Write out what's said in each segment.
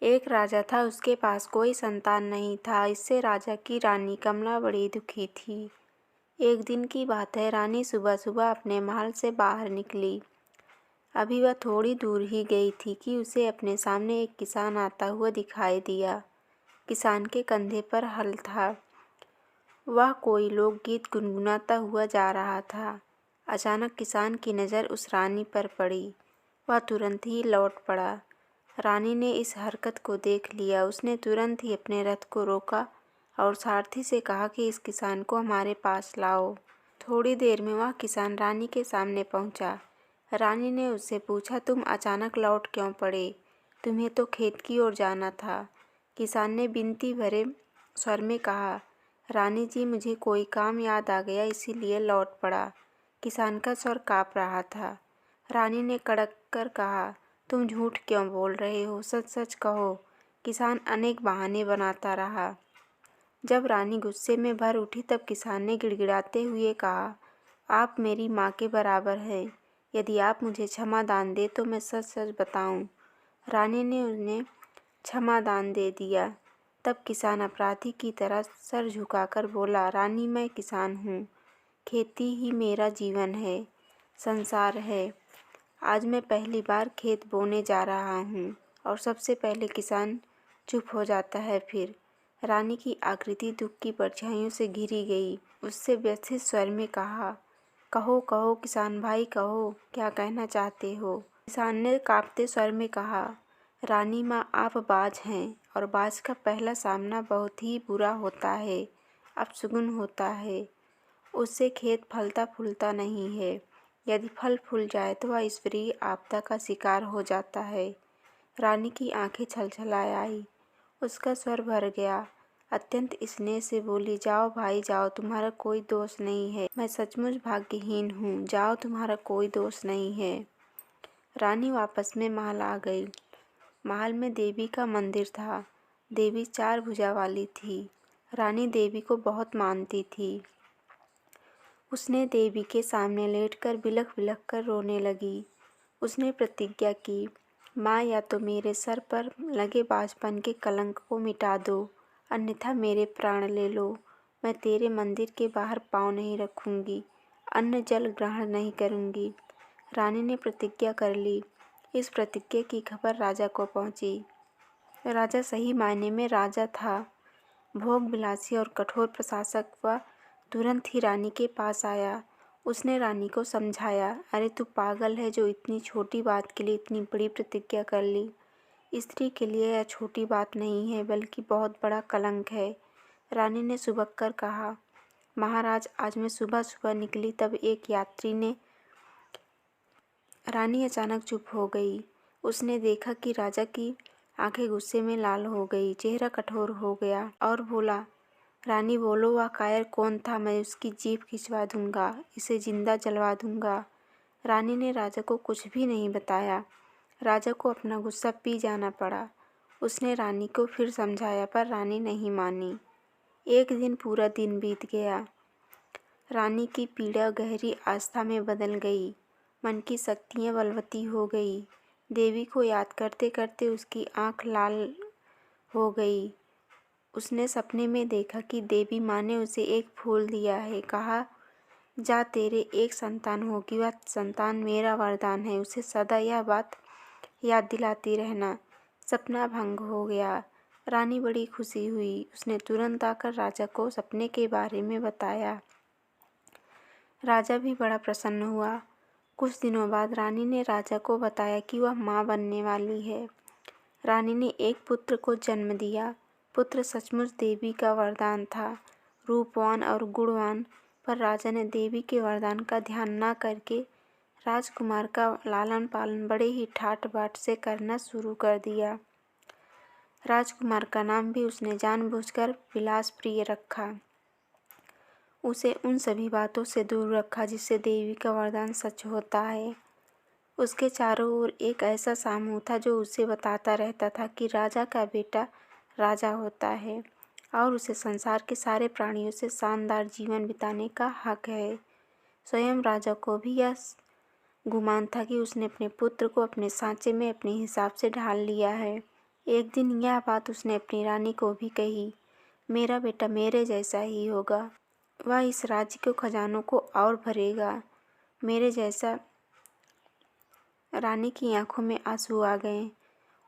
एक राजा था, उसके पास कोई संतान नहीं था। इससे राजा की रानी कमला बड़ी दुखी थी। एक दिन की बात है, रानी सुबह सुबह अपने महल से बाहर निकली। अभी वह थोड़ी दूर ही गई थी कि उसे अपने सामने एक किसान आता हुआ दिखाई दिया। किसान के कंधे पर हल था। वह कोई लोकगीत गुनगुनाता हुआ जा रहा था। अचानक किसान की नज़र उस रानी पर पड़ी। वह तुरंत ही लौट पड़ा। रानी ने इस हरकत को देख लिया। उसने तुरंत ही अपने रथ को रोका और सारथी से कहा कि इस किसान को हमारे पास लाओ। थोड़ी देर में वह किसान रानी के सामने पहुंचा। रानी ने उससे पूछा, तुम अचानक लौट क्यों पड़े? तुम्हें तो खेत की ओर जाना था। किसान ने विनती भरे स्वर में कहा, रानी जी, मुझे कोई काम याद आ गया, इसीलिए लौट पड़ा। किसान का स्वर काँप रहा था। रानी ने कड़क कर कहा, तुम झूठ क्यों बोल रहे हो? सच सच कहो। किसान अनेक बहाने बनाता रहा। जब रानी गुस्से में भर उठी तब किसान ने गिड़गिड़ाते हुए कहा, आप मेरी माँ के बराबर हैं। यदि आप मुझे क्षमा दान दे तो मैं सच सच बताऊं। रानी ने उन्हें क्षमा दान दे दिया। तब किसान अपराधी की तरह सर झुकाकर बोला, रानी, मैं किसान हूँ। खेती ही मेरा जीवन है, संसार है। आज मैं पहली बार खेत बोने जा रहा हूँ। और सबसे पहले किसान चुप हो जाता है। फिर रानी की आकृति दुख की परछाइयों से घिरी गई। उससे व्यथित स्वर में कहा, कहो कहो किसान भाई, कहो, क्या कहना चाहते हो? किसान ने कांपते स्वर में कहा, रानी माँ, आप बाज हैं और बाज का पहला सामना बहुत ही बुरा होता है, अपशगुन होता है। उससे खेत फलता फूलता नहीं है। यदि फल फूल जाए तो वह ईश्वरीय आपदा का शिकार हो जाता है। रानी की आंखें छलछलाए आई। उसका स्वर भर गया। अत्यंत स्नेह से बोली, जाओ भाई जाओ, तुम्हारा कोई दोष नहीं है। मैं सचमुच भाग्यहीन हूँ। जाओ, तुम्हारा कोई दोष नहीं है। रानी वापस में महल आ गई। महल में देवी का मंदिर था। देवी 4 भुजा वाली थी। रानी देवी को बहुत मानती थी। उसने देवी के सामने लेटकर बिलख बिलख कर रोने लगी। उसने प्रतिज्ञा की, माँ, या तो मेरे सर पर लगे बाझपन के कलंक को मिटा दो, अन्यथा मेरे प्राण ले लो। मैं तेरे मंदिर के बाहर पाँव नहीं रखूंगी, अन्न जल ग्रहण नहीं करूंगी। रानी ने प्रतिज्ञा कर ली। इस प्रतिज्ञा की खबर राजा को पहुंची। राजा सही मायने में राजा था। भोग विलासी और कठोर प्रशासक वह तुरंत ही रानी के पास आया। उसने रानी को समझाया, अरे तू पागल है जो इतनी छोटी बात के लिए इतनी बड़ी प्रतिज्ञा कर ली। स्त्री के लिए यह छोटी बात नहीं है, बल्कि बहुत बड़ा कलंक है। रानी ने सुबक कर कहा, महाराज, आज मैं सुबह सुबह निकली तब एक यात्री ने। रानी अचानक चुप हो गई। उसने देखा कि राजा की आंखें गुस्से में लाल हो गई, चेहरा कठोर हो गया और बोला, रानी बोलो, वह कायर कौन था? मैं उसकी जीभ खिंचवा दूंगा, इसे जिंदा जलवा दूंगा। रानी ने राजा को कुछ भी नहीं बताया। राजा को अपना गुस्सा पी जाना पड़ा। उसने रानी को फिर समझाया, पर रानी नहीं मानी। एक दिन पूरा दिन बीत गया। रानी की पीड़ा गहरी आस्था में बदल गई। मन की शक्तियाँ बलवती हो गई। देवी को याद करते करते उसकी आँख लाल हो गई। उसने सपने में देखा कि देवी माँ ने उसे एक फूल दिया है। कहा, जा, तेरे एक संतान होगी, वह संतान मेरा वरदान है। उसे सदा यह बात याद दिलाती रहना। सपना भंग हो गया। रानी बड़ी खुशी हुई। उसने तुरंत आकर राजा को सपने के बारे में बताया। राजा भी बड़ा प्रसन्न हुआ। कुछ दिनों बाद रानी ने राजा को बताया कि वह माँ बनने वाली है। रानी ने एक पुत्र को जन्म दिया। पुत्र सचमुच देवी का वरदान था, रूपवान और गुणवान। पर राजा ने देवी के वरदान का ध्यान न करके राजकुमार का लालन पालन बड़े ही ठाट बाट से करना शुरू कर दिया। राजकुमार का नाम भी उसने जानबूझकर विलास प्रिय रखा। उसे उन सभी बातों से दूर रखा जिससे देवी का वरदान सच होता है। उसके चारों ओर एक ऐसा सामू था जो उसे बताता रहता था कि राजा का बेटा राजा होता है और उसे संसार के सारे प्राणियों से शानदार जीवन बिताने का हक है। स्वयं राजा को भी यह गुमान था कि उसने अपने पुत्र को अपने सांचे में अपने हिसाब से ढाल लिया है। एक दिन यह बात उसने अपनी रानी को भी कही, मेरा बेटा मेरे जैसा ही होगा, वह इस राज्य के खजानों को और भरेगा, मेरे जैसा। रानी की आंखों में आंसू आ गए।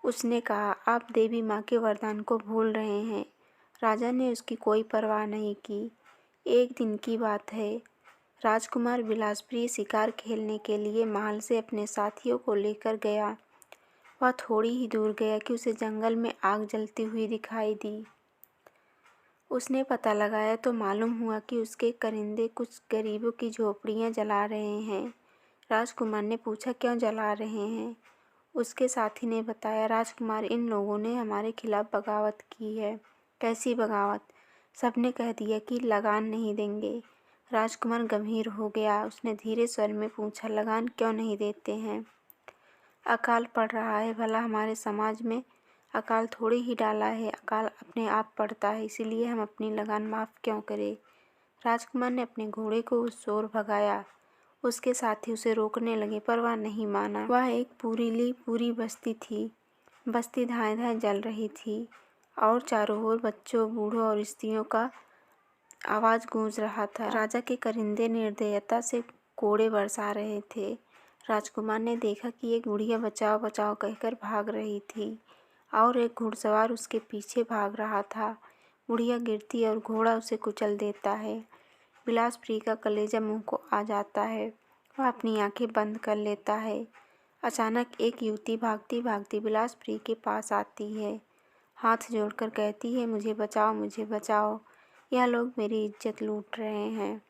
उसने कहा, आप देवी माँ के वरदान को भूल रहे हैं। राजा ने उसकी कोई परवाह नहीं की। एक दिन की बात है, राजकुमार बिलासप्रिय शिकार खेलने के लिए महल से अपने साथियों को लेकर गया। वह थोड़ी ही दूर गया कि उसे जंगल में आग जलती हुई दिखाई दी। उसने पता लगाया तो मालूम हुआ कि उसके करिंदे कुछ गरीबों की झोपड़ियाँ जला रहे हैं। राजकुमार ने पूछा, क्यों जला रहे हैं? उसके साथी ने बताया, राजकुमार, इन लोगों ने हमारे खिलाफ बगावत की है। कैसी बगावत? सबने कह दिया कि लगान नहीं देंगे। राजकुमार गंभीर हो गया। उसने धीरे स्वर में पूछा, लगान क्यों नहीं देते हैं? अकाल पड़ रहा है। भला हमारे समाज में अकाल थोड़ी ही डाला है, अकाल अपने आप पड़ता है, इसीलिए हम अपनी लगान माफ़ क्यों करें? राजकुमार ने अपने घोड़े को उस ओर भगाया। उसके साथी उसे रोकने लगे पर वह नहीं माना। वह एक पूरी बस्ती थी। बस्ती धाए-धाए जल रही थी और चारों ओर बच्चों, बूढ़ों और स्त्रियों का आवाज़ गूंज रहा था। राजा के करिंदे निर्दयता से कोड़े बरसा रहे थे। राजकुमार ने देखा कि एक बुढ़िया बचाओ बचाओ कहकर भाग रही थी और एक घुड़सवार उसके पीछे भाग रहा था। बुढ़िया गिरती और घोड़ा उसे कुचल देता है। बिलासप्रिय का कलेजा मुंह को आ जाता है। वह अपनी आंखें बंद कर लेता है। अचानक एक युवती भागती भागती बिलासप्रिय के पास आती है। हाथ जोड़कर कहती है, मुझे बचाओ, मुझे बचाओ, यह लोग मेरी इज्जत लूट रहे हैं।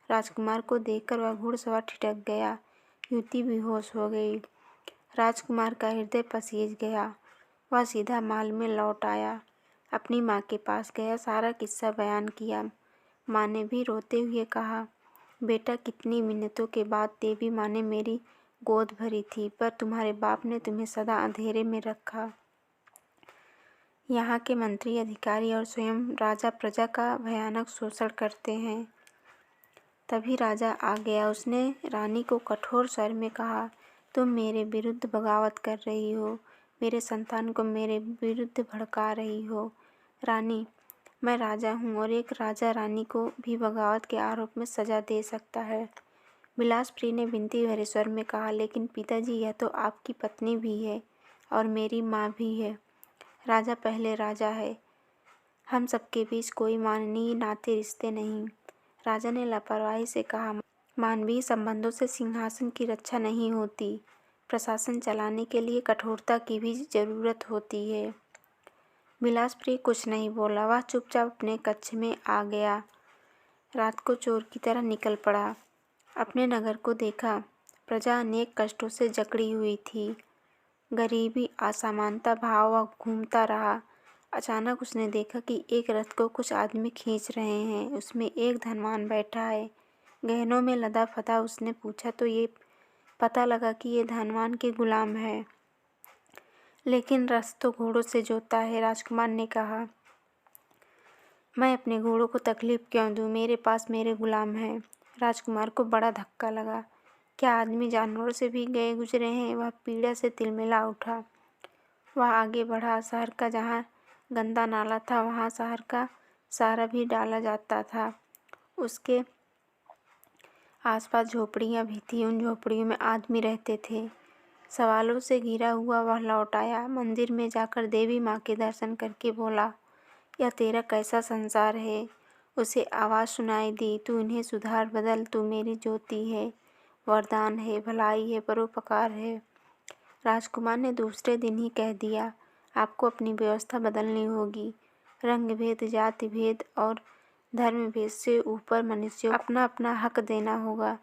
राजकुमार को देखकर वह घुड़सवार ठिठक गया। युवती बेहोश हो गई। राजकुमार का हृदय पसीज गया। वह सीधा महल में लौट आया। अपनी माँ के पास गया, सारा किस्सा बयान किया। माँ ने भी रोते हुए कहा, बेटा, कितनी मिन्नतों के बाद देवी माँ ने मेरी गोद भरी थी, पर तुम्हारे बाप ने तुम्हें सदा अंधेरे में रखा। यहाँ के मंत्री, अधिकारी और स्वयं राजा प्रजा का भयानक शोषण करते हैं। तभी राजा आ गया। उसने रानी को कठोर स्वर में कहा, तुम मेरे विरुद्ध बगावत कर रही हो, मेरे संतान को मेरे विरुद्ध भड़का रही हो। रानी, मैं राजा हूँ और एक राजा रानी को भी बगावत के आरोप में सजा दे सकता है। बिलासप्रिय ने विनती भरे स्वर में कहा, लेकिन पिताजी, यह तो आपकी पत्नी भी है और मेरी माँ भी है। राजा पहले राजा है। हम सबके बीच कोई मानवीय नाते रिश्ते नहीं। राजा ने लापरवाही से कहा, मानवीय संबंधों से सिंहासन की रक्षा नहीं होती। प्रशासन चलाने के लिए कठोरता की भी जरूरत होती है। बिलासप्रिय कुछ नहीं बोला। वह चुपचाप अपने कक्ष में आ गया। रात को चोर की तरह निकल पड़ा। अपने नगर को देखा। प्रजा अनेक कष्टों से जकड़ी हुई थी। गरीबी, असमानता भाव वह घूमता रहा। अचानक उसने देखा कि एक रथ को कुछ आदमी खींच रहे हैं। उसमें एक धनवान बैठा है, गहनों में लदा फता। उसने पूछा तो ये पता लगा कि ये धनवान के गुलाम है, लेकिन रथ तो घोड़ों से जोता है। राजकुमार ने कहा, मैं अपने घोड़ों को तकलीफ क्यों दूं? मेरे पास मेरे गुलाम हैं। राजकुमार को बड़ा धक्का लगा। क्या आदमी जानवरों से भी गए गुजरे हैं? वह पीड़ा से तिलमिला उठा। वह आगे बढ़ा। शहर का जहाँ गंदा नाला था वहाँ शहर का सारा भी डाला जाता था। उसके आसपास झोपड़ियाँ भी थीं। उन झोपड़ियों में आदमी रहते थे। सवालों से घिरा हुआ वह लौट आया। मंदिर में जाकर देवी माँ के दर्शन करके बोला, यह तेरा कैसा संसार है? उसे आवाज़ सुनाई दी, तू इन्हें सुधार, बदल, तू मेरी ज्योति है, वरदान है, भलाई है, परोपकार है। राजकुमार ने दूसरे दिन ही कह दिया, आपको अपनी व्यवस्था बदलनी होगी। रंग भेद, जाति भेद और धर्म भेद से ऊपर मनुष्यों को अपना अपना हक देना होगा।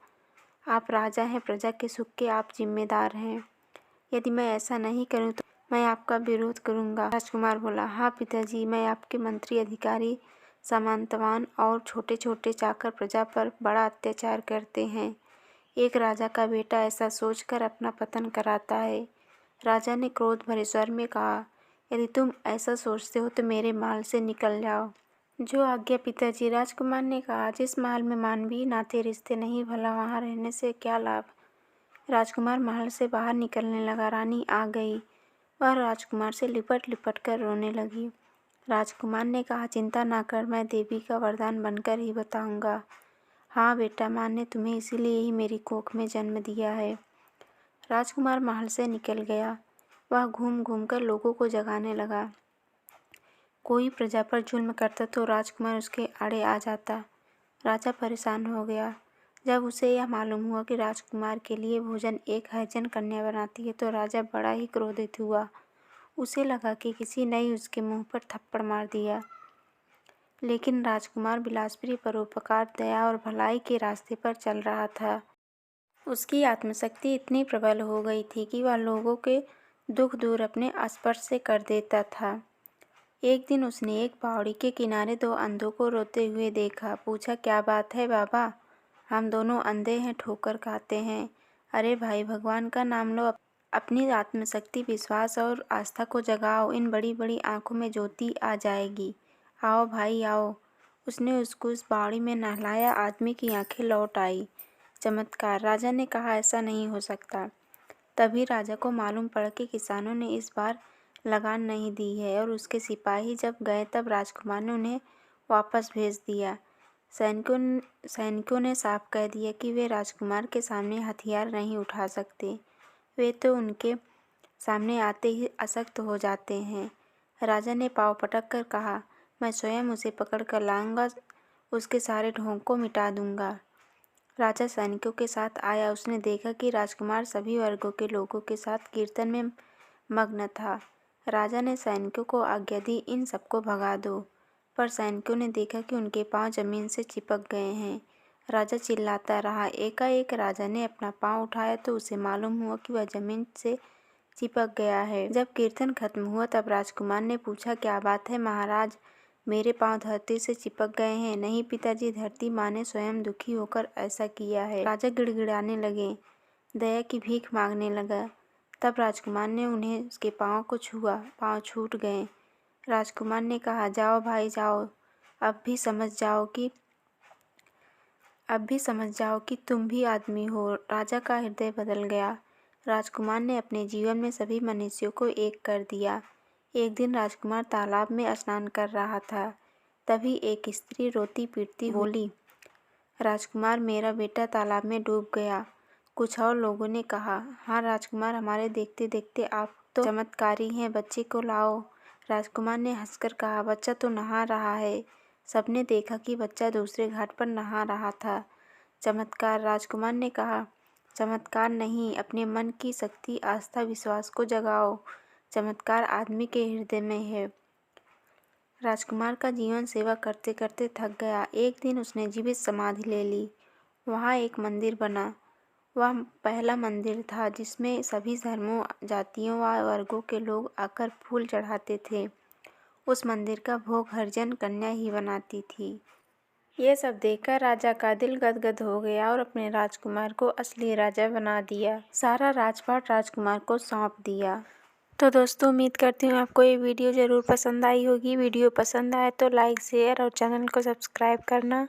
आप राजा हैं, प्रजा के सुख के आप जिम्मेदार हैं। यदि मैं ऐसा नहीं करूं तो मैं आपका विरोध करूंगा। राजकुमार बोला, हाँ पिताजी, मैं आपके मंत्री, अधिकारी, सामंतवान और छोटे छोटे चाकर प्रजा पर बड़ा अत्याचार करते हैं। एक राजा का बेटा ऐसा सोचकर अपना पतन कराता है। राजा ने क्रोध भरे स्वर में कहा, यदि तुम ऐसा सोचते हो तो मेरे महल से निकल जाओ। जो आज्ञा पिताजी। राजकुमार ने कहा, जिस महल में मानवीय नाते रिश्ते नहीं, भला वहाँ रहने से क्या लाभ? राजकुमार महल से बाहर निकलने लगा। रानी आ गई। वह राजकुमार से लिपट लिपट कर रोने लगी। राजकुमार ने कहा, चिंता ना कर, मैं देवी का वरदान बनकर ही बताऊंगा। हाँ बेटा, माँ ने तुम्हें इसीलिए ही मेरी कोख में जन्म दिया है। राजकुमार महल से निकल गया। वह घूम घूम कर लोगों को जगाने लगा। कोई प्रजा पर जुल्म करता तो राजकुमार उसके आड़े आ जाता। राजा परेशान हो गया। जब उसे यह मालूम हुआ कि राजकुमार के लिए भोजन एक हरिजन कन्या बनाती है तो राजा बड़ा ही क्रोधित हुआ। उसे लगा कि किसी ने ही उसके मुंह पर थप्पड़ मार दिया। लेकिन राजकुमार बिलासपुरी परोपकार, दया और भलाई के रास्ते पर चल रहा था। उसकी आत्मशक्ति इतनी प्रबल हो गई थी कि वह लोगों के दुख दूर अपने स्पर्श से कर देता था। एक दिन उसने एक पहाड़ी के किनारे दो अंधों को रोते हुए देखा। पूछा, क्या बात है बाबा? हम दोनों अंधे हैं, ठोकर खाते हैं। अरे भाई, भगवान का नाम लो, अपनी आत्मशक्ति, विश्वास और आस्था को जगाओ। इन बड़ी बड़ी आंखों में ज्योति आ जाएगी। आओ भाई आओ। उसने उसको उस पहाड़ी में नहलाया। आदमी की आंखें लौट आई। चमत्कार। राजा ने कहा, ऐसा नहीं हो सकता। तभी राजा को मालूम पड़ा कि किसानों ने इस बार लगान नहीं दी है और उसके सिपाही जब गए तब राजकुमार ने उन्हें वापस भेज दिया। सैनिकों ने साफ कह दिया कि वे राजकुमार के सामने हथियार नहीं उठा सकते। वे तो उनके सामने आते ही अशक्त हो जाते हैं। राजा ने पाँव पटक कर कहा, मैं स्वयं उसे पकड़ कर लाऊंगा, उसके सारे ढोंग को मिटा दूंगा। राजा सैनिकों के साथ आया। उसने देखा कि राजकुमार सभी वर्गों के लोगों के साथ कीर्तन में मग्न था। राजा ने सैनिकों को आज्ञा दी, इन सबको भगा दो। पर सैनिकों ने देखा कि उनके पांव जमीन से चिपक गए हैं। राजा चिल्लाता रहा। एकाएक राजा ने अपना पांव उठाया तो उसे मालूम हुआ कि वह जमीन से चिपक गया है। जब कीर्तन खत्म हुआ तब राजकुमार ने पूछा, क्या बात है महाराज, मेरे पांव धरती से चिपक गए हैं? नहीं पिताजी, धरती माँ ने स्वयं दुखी होकर ऐसा किया है। राजा गिड़गिड़ाने लगे, दया की भीख मांगने लगा। तब राजकुमार ने उन्हें उसके पाँव को छुआ। पाँव छूट गए। राजकुमार ने कहा, जाओ भाई जाओ, अब भी समझ जाओ कि तुम भी आदमी हो। राजा का हृदय बदल गया। राजकुमार ने अपने जीवन में सभी मनुष्यों को एक कर दिया। एक दिन राजकुमार तालाब में स्नान कर रहा था। तभी एक स्त्री रोती पीटती बोली, राजकुमार, मेरा बेटा तालाब में डूब गया। कुछ और लोगों ने कहा, हाँ राजकुमार, हमारे देखते देखते आप तो चमत्कारी हैं, बच्चे को लाओ। राजकुमार ने हंसकर कहा, बच्चा तो नहा रहा है। सबने देखा कि बच्चा दूसरे घाट पर नहा रहा था। चमत्कार। राजकुमार ने कहा, चमत्कार नहीं, अपने मन की शक्ति, आस्था, विश्वास को जगाओ। चमत्कार आदमी के हृदय में है। राजकुमार का जीवन सेवा करते करते थक गया। एक दिन उसने जीवित समाधि ले ली। वहाँ एक मंदिर बना। वह पहला मंदिर था जिसमें सभी धर्मों, जातियों व वर्गों के लोग आकर फूल चढ़ाते थे। उस मंदिर का भोग हरिजन कन्या ही बनाती थी। ये सब देखकर राजा का दिल गदगद हो गया और अपने राजकुमार को असली राजा बना दिया। सारा राजपाट राजकुमार को सौंप दिया। तो दोस्तों, उम्मीद करती हूँ आपको ये वीडियो ज़रूर पसंद आई होगी। वीडियो पसंद आए तो लाइक, शेयर और चैनल को सब्सक्राइब करना